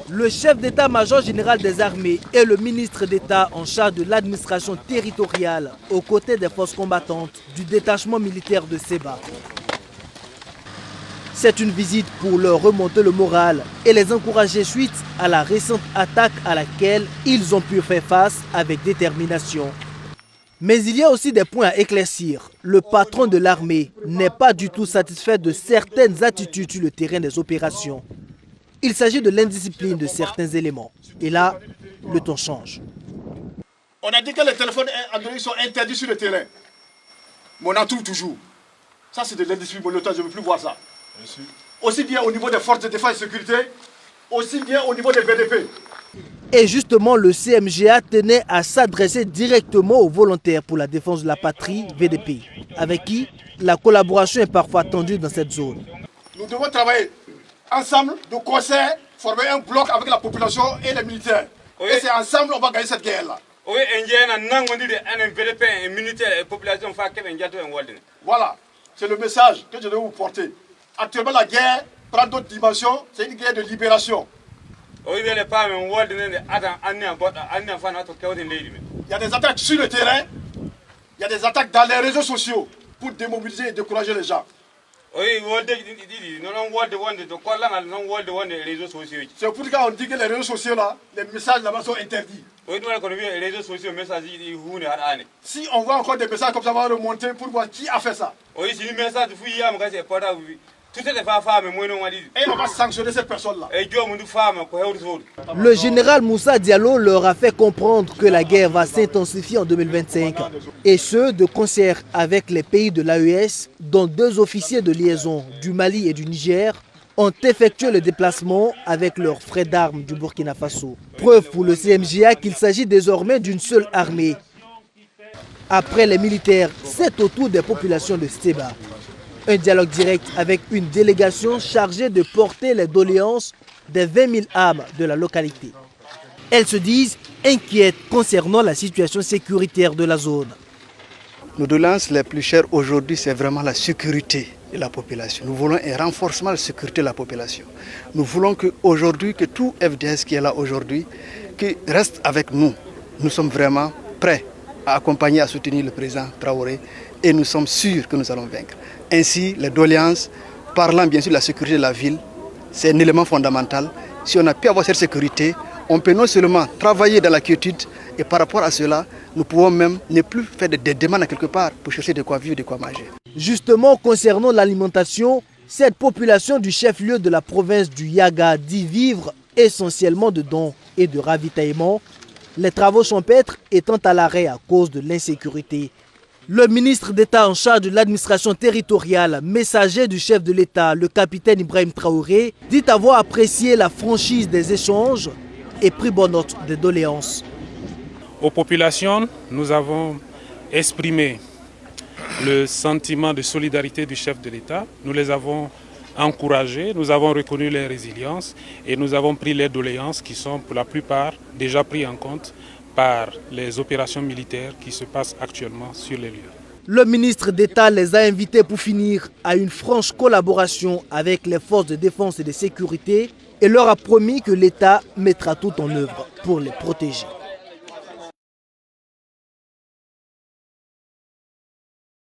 Le chef d'état-major général des armées et le ministre d'État en charge de l'administration territoriale aux côtés des forces combattantes du détachement militaire de Seba. C'est une visite pour leur remonter le moral et les encourager suite à la récente attaque à laquelle ils ont pu faire face avec détermination. Mais il y a aussi des points à éclaircir. Le patron de l'armée n'est pas du tout satisfait de certaines attitudes sur le terrain des opérations. Il s'agit de l'indiscipline de certains éléments. Et là, le ton change. On a dit que les téléphones Android sont interdits sur le terrain. Mais on en trouve toujours. Ça, c'est de l'indiscipline monétaire, je ne veux plus voir ça. Merci. Aussi bien au niveau des forces de défense et de sécurité, aussi bien au niveau des VDP. Et justement, le CMGA tenait à s'adresser directement aux volontaires pour la défense de la patrie, VDP, avec qui la collaboration est parfois tendue dans cette zone. Nous devons travailler ensemble, de concert, former un bloc avec la population et les militaires. Oui. Et c'est ensemble qu'on va gagner cette guerre-là. Oui, voilà, c'est le message que je vais vous porter. Actuellement, la guerre prend d'autres dimensions, c'est une guerre de libération. Il y a des attaques sur le terrain, il y a des attaques dans les réseaux sociaux pour démobiliser et décourager les gens. C'est pour ça qu'on dit que les réseaux sociaux là, les messages là-bas sont interdits. Si on voit encore des messages comme ça, on va remonter pour voir qui a fait ça. Et on va sanctionner cette personne-là. Le général Moussa Diallo leur a fait comprendre que la guerre va s'intensifier en 2025. Et ce, de concert avec les pays de l'AES, dont 2 officiers de liaison du Mali et du Niger ont effectué le déplacement avec leurs frères d'armes du Burkina Faso. Preuve pour le CMGA qu'il s'agit désormais d'une seule armée. Après les militaires, c'est au tour des populations de Seba. Un dialogue direct avec une délégation chargée de porter les doléances des 20 000 âmes de la localité. Elles se disent inquiètes concernant la situation sécuritaire de la zone. Nos doléances les plus chères aujourd'hui, c'est vraiment la sécurité de la population. Nous voulons un renforcement de la sécurité de la population. Nous voulons qu'aujourd'hui, que tout FDS qui est là aujourd'hui, reste avec nous. Nous sommes vraiment prêts à accompagner, à soutenir le président Traoré et nous sommes sûrs que nous allons vaincre. Ainsi, les doléances, parlant bien sûr de la sécurité de la ville, c'est un élément fondamental. Si on a pu avoir cette sécurité, on peut non seulement travailler dans la quiétude, et par rapport à cela, nous pouvons même ne plus faire des demandes à quelque part pour chercher de quoi vivre, de quoi manger. Justement, concernant l'alimentation, cette population du chef-lieu de la province du Yaga dit vivre essentiellement de dons et de ravitaillement, les travaux champêtres étant à l'arrêt à cause de l'insécurité. Le ministre d'État en charge de l'administration territoriale, messager du chef de l'État, le capitaine Ibrahim Traoré, dit avoir apprécié la franchise des échanges et pris bonne note des doléances. Aux populations, nous avons exprimé le sentiment de solidarité du chef de l'État. Nous les avons encouragés, nous avons reconnu leur résilience et nous avons pris les doléances qui sont pour la plupart déjà prises en compte par les opérations militaires qui se passent actuellement sur les lieux. Le ministre d'État les a invités pour finir à une franche collaboration avec les forces de défense et de sécurité et leur a promis que l'État mettra tout en œuvre pour les protéger.